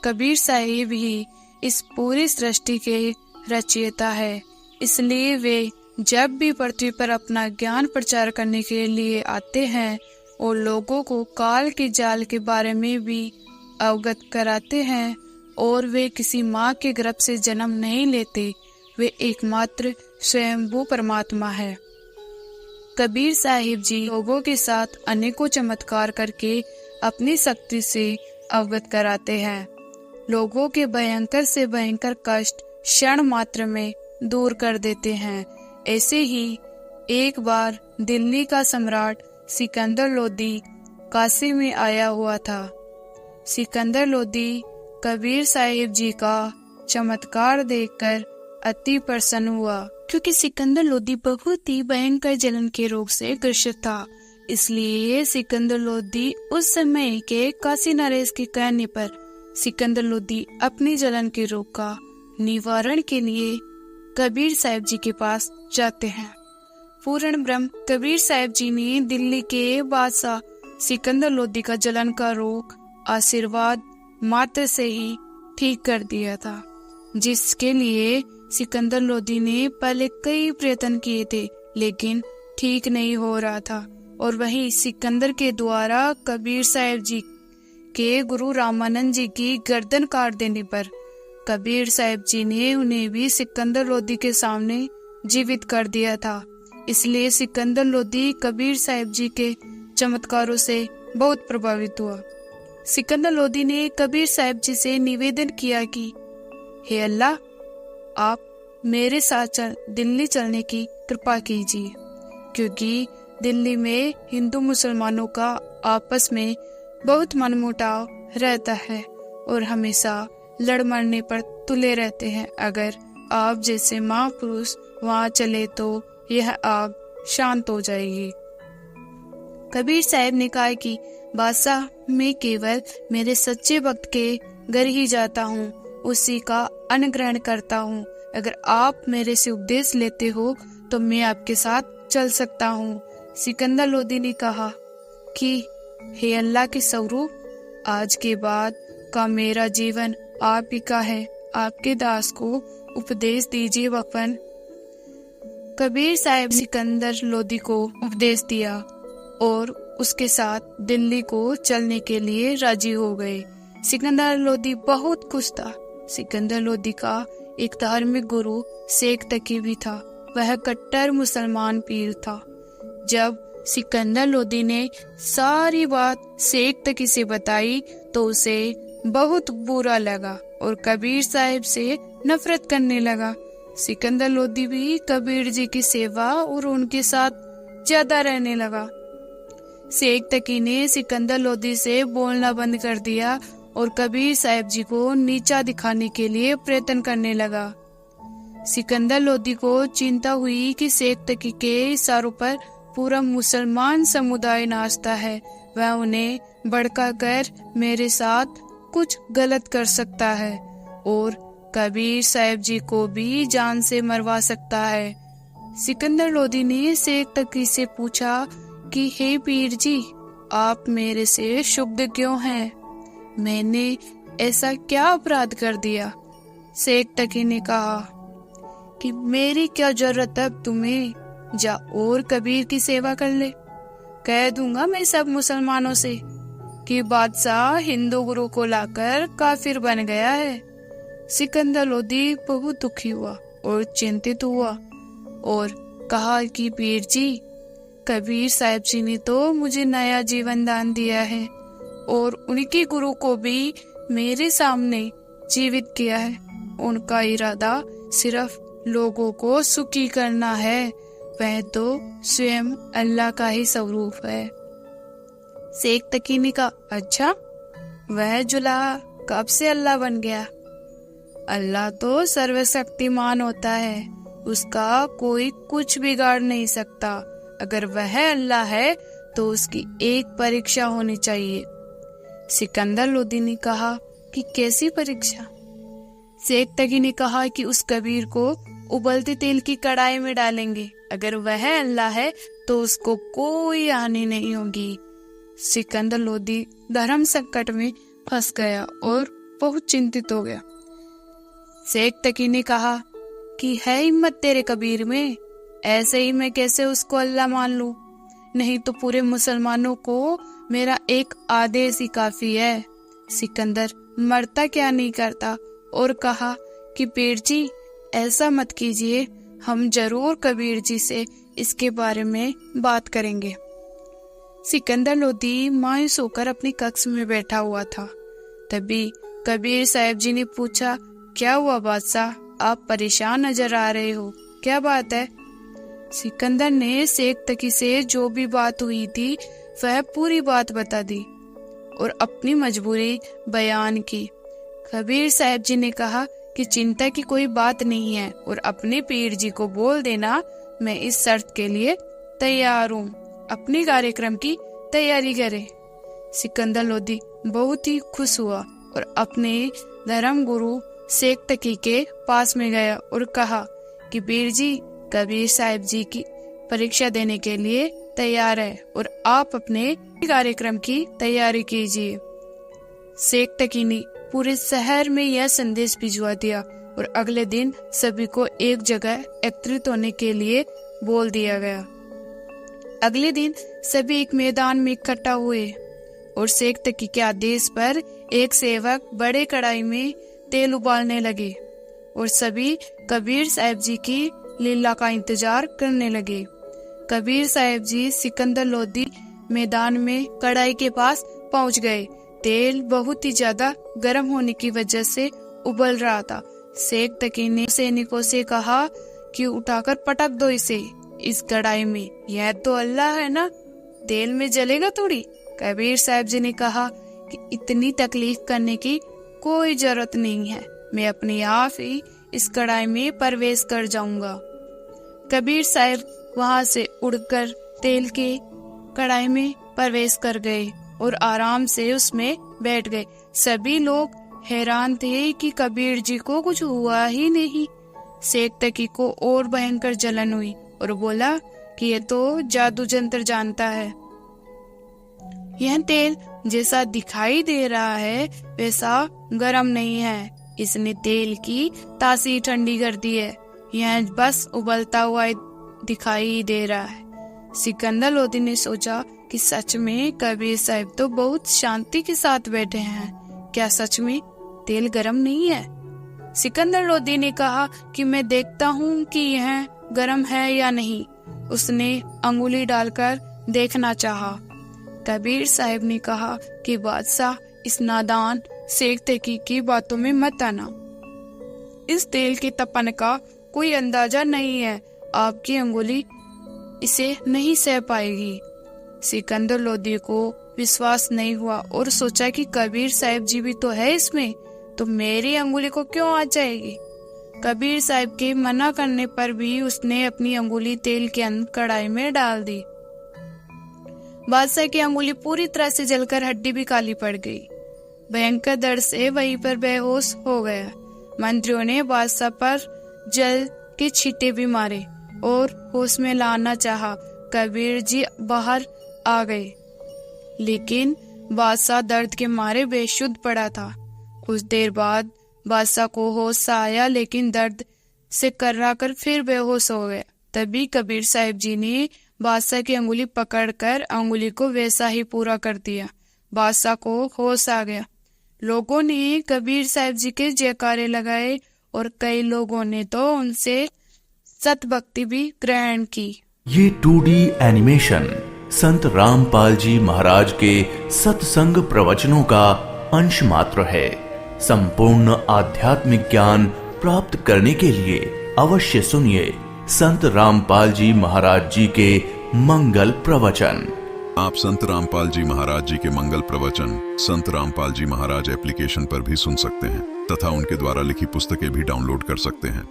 कबीर साहिब ही इस पूरी सृष्टि के रचयिता है। इसलिए वे जब भी पृथ्वी पर अपना ज्ञान प्रचार करने के लिए आते हैं और लोगों को काल के जाल के बारे में भी अवगत कराते हैं, और वे किसी माँ के गर्भ से जन्म नहीं लेते, वे एकमात्र स्वयंभू परमात्मा है। कबीर साहिब जी लोगों के साथ अनेकों चमत्कार करके अपनी शक्ति से अवगत कराते हैं। लोगों के भयंकर से भयंकर कष्ट क्षण मात्र में दूर कर देते हैं। ऐसे ही एक बार दिल्ली का सम्राट सिकंदर लोदी काशी में आया हुआ था। सिकंदर लोदी कबीर साहिब जी का चमत्कार देखकर अति प्रसन्न हुआ, क्योंकि सिकंदर लोदी बहुत ही भयंकर जलन के रोग से ग्रसित था। इसलिए सिकंदर लोदी उस समय के काशी नरेश के कहने पर सिकंदर लोदी अपनी जलन के रोग का निवारण के लिए कबीर साहिब जी के पास जाते हैं। पूर्ण ब्रह्म कबीर साहिब जी ने दिल्ली के बादशाह सिकंदर लोदी का जलन का रोग आशीर्वाद मात्र से ही ठीक कर दिया था, जिसके लिए सिकंदर लोदी ने पहले कई प्रयत्न किए थे, लेकिन ठीक नहीं हो रहा था। और वहीं सिकंदर के द्वारा कबीर साहिब जी के गुरु रामानंद जी की गर्दन काट देने पर कबीर साहिब जी ने उन्हें भी सिकंदर लोदी के सामने जीवित कर दिया था। इसलिए सिकंदर लोदी कबीर साहिब जी के चमत्कारों से बहुत प्रभावित हुआ। सिकंदर लोदी ने कबीर साहिब जी से निवेदन किया कि हे अल्लाह, आप मेरे साथ दिल्ली चलने की कृपा कीजिए, क्योंकि दिल्ली में हिंदू मुसलमानों का आपस में बहुत मनमुटाव रहता है और हमेशा लड़ मरने पर तुले रहते हैं। अगर आप जैसे महापुरुष वहाँ चले तो यह आग शांत हो जाएगी। कबीर साहब ने कहा कि बादशाह, मैं केवल मेरे सच्चे भक्त के घर ही जाता हूँ, उसी का अनुग्रहण करता हूँ। अगर आप मेरे से उपदेश लेते हो तो मैं आपके साथ चल सकता हूँ। सिकंदर लोदी ने कहा कि हे अल्लाह के स्वरूप, आज के बाद का मेरा जीवन आप ही का है, आपके दास को उपदेश दीजिए वफन। कबीर साहब सिकंदर लोदी को उपदेश दिया और उसके साथ दिल्ली को चलने के लिए राजी हो गए। सिकंदर लोदी बहुत खुश था। सिकंदर लोदी का एक धार्मिक गुरु शेख तकी भी था। वह कट्टर मुसलमान पीर था। जब सिकंदर लोदी ने सारी बात शेख तकी से बताई तो उसे बहुत बुरा लगा और कबीर साहिब से नफरत करने लगा। सिकंदर लोदी भी कबीर जी की सेवा और उनके साथ ज्यादा रहने लगा। शेख तकी ने सिकंदर लोदी से बोलना बंद कर दिया और कबीर साहिब जी को नीचा दिखाने के लिए प्रयत्न करने लगा। सिकंदर लोदी को चिंता हुई कि शेख तकी के इशारों पर पूरा मुसलमान समुदाय नाचता है, वह उन्हें भड़का कर मेरे साथ कुछ गलत कर सकता है और कबीर साहिब जी को भी जान से मरवा सकता है। सिकंदर लोदी ने शेख तकी से पूछा कि हे पीर जी, आप मेरे से क्षुब्ध क्यों हैं? मैंने ऐसा क्या अपराध कर दिया? शेख तकी ने कहा कि मेरी क्या जरूरत है तुम्हें, जा और कबीर की सेवा कर ले। कह दूंगा मैं सब मुसलमानों से कि बादशाह हिंदू गुरु को लाकर काफिर बन गया है। सिकंदर लोदी बहुत दुखी हुआ और चिंतित हुआ और कहा कि पीर जी, कबीर साहिब जी ने तो मुझे नया जीवन दान दिया है और उनके गुरु को भी मेरे सामने जीवित किया है। उनका इरादा सिर्फ लोगों को सुखी करना है, वह तो स्वयं अल्लाह का ही स्वरूप है। शेख तकी ने कहा, अच्छा, वह जुलाहा कब से अल्लाह बन गया? अल्लाह तो सर्वशक्तिमान होता है, उसका कोई कुछ बिगाड़ नहीं सकता। अगर वह अल्लाह है तो उसकी एक परीक्षा होनी चाहिए। सिकंदर लोदी ने कहा कि कैसी परीक्षा? शेख तकी ने कहा कि उस कबीर को उबलते तेल की कढ़ाई में डालेंगे, अगर वह अल्लाह है तो उसको कोई हानि नहीं होगी। सिकंदर लोदी धर्म संकट में फंस गया और बहुत चिंतित हो गया। शेख तकी ने कहा कि है हिम्मत तेरे कबीर में, ऐसे ही मैं कैसे उसको अल्लाह मान लूं? नहीं तो पूरे मुसलमानों को मेरा एक आदेश ही काफी है। सिकंदर मरता क्या नहीं करता और कहा कि पीर जी ऐसा मत कीजिए, हम जरूर कबीर जी से इसके बारे में बात करेंगे। सिकंदर लोधी मायूस होकर अपनी कक्ष में बैठा हुआ था। तभी कबीर साहब जी ने पूछा, क्या हुआ बादशाह, आप परेशान नजर आ रहे हो, क्या बात है? सिकंदर ने शेख तकी से जो भी बात हुई थी वह पूरी बात बता दी और अपनी मजबूरी बयान की। कबीर साहब जी ने कहा कि चिंता की कोई बात नहीं है और अपने पीर जी को बोल देना मैं इस शर्त के लिए तैयार हूँ, अपने कार्यक्रम की तैयारी करे। सिकंदर लोधी बहुत ही खुश हुआ और अपने धर्म गुरु शेख तकी के पास में गया और कहा कि पीर जी कबीर साहब जी की परीक्षा देने के लिए तैयार है और आप अपने कार्यक्रम की तैयारी कीजिए। शेख तकी ने पूरे शहर में यह संदेश भिजवा दिया और अगले दिन सभी को एक जगह एकत्रित होने के लिए बोल दिया गया। अगले दिन सभी एक मैदान में इकट्ठा हुए और शेख तकी के आदेश पर एक सेवक बड़े कढ़ाई में तेल उबालने लगे और सभी कबीर साहब जी की लीला का इंतजार करने लगे। कबीर साहब जी सिकंदर लोधी मैदान में कढ़ाई के पास पहुंच गए। तेल बहुत ही ज्यादा गर्म होने की वजह से उबल रहा था। शेख तकी ने सैनिकों से कहा कि उठाकर पटक दो इसे इस कढ़ाई में, यह तो अल्लाह है ना, तेल में जलेगा थोड़ी। कबीर साहब जी ने कहा कि इतनी तकलीफ करने की कोई जरूरत नहीं है, मैं अपने आप ही इस कढ़ाई में प्रवेश कर जाऊंगा। कबीर साहब वहां से उड़कर तेल के कढ़ाई में प्रवेश कर गए और आराम से उसमें बैठ गए। सभी लोग हैरान थे कि कबीर जी को कुछ हुआ ही नहीं। शेख तकी को और भयंकर जलन हुई और बोला कि ये तो जादू जंतर जानता है। यह तेल जैसा दिखाई दे रहा है वैसा गर्म नहीं है, इसने तेल की तासीर ठंडी कर दी है, यह बस उबलता हुआ दिखाई दे रहा है। सिकंदर लोधी ने सोचा कि सच में कबीर साहब तो बहुत शांति के साथ बैठे हैं, क्या सच में तेल गर्म नहीं है? सिकंदर लोधी ने कहा कि मैं देखता हूँ कि यह गर्म है या नहीं। उसने अंगुली डालकर देखना चाहा। कबीर साहब ने कहा कि बादशाह इस नादान शेख तकी की बातों में मत आना, इस तेल के तपन का कोई अंदाजा नहीं है, आपकी अंगुली इसे नहीं सह पाएगी। सिकंदर लोधी को विश्वास नहीं हुआ और सोचा कि कबीर साहब जी भी तो है इसमें, तो मेरी अंगुली को क्यों आ जाएगी। कबीर साहब के मना करने पर भी उसने अपनी अंगुली तेल के अंदर कढ़ाई में डाल दी। बादशाह की अंगुली पूरी तरह से जलकर हड्डी भी काली पड़ गई। भयंकर दर्द से वहीं पर बेहोश हो गया। मंत्रियों ने बादशाह पर जल के छींटे भी मारे और होश में लाना चाहा। कबीर जी बाहर आ गए, लेकिन बादशाह दर्द के मारे बेशुद्ध पड़ा था। कुछ देर बाद बादशाह को होश आया, लेकिन दर्द से कर्राकर फिर बेहोश हो गया। तभी कबीर साहब जी ने बादशाह की अंगुली पकड़कर अंगुली को वैसा ही पूरा कर दिया। बादशाह को होश आ गया। लोगों ने कबीर साहब जी के जयकारे लगाए और कई लोगों ने तो उनसे सतभक्ति भी ग्रहण की। ये 2D एनिमेशन संत रामपाल जी महाराज के सत्संग प्रवचनों का अंश मात्र है। संपूर्ण आध्यात्मिक ज्ञान प्राप्त करने के लिए अवश्य सुनिए संत रामपाल जी महाराज जी के मंगल प्रवचन। आप संत रामपाल जी महाराज जी के मंगल प्रवचन संत रामपाल जी महाराज एप्लीकेशन पर भी सुन सकते हैं तथा उनके द्वारा लिखी पुस्तकें भी डाउनलोड कर सकते हैं।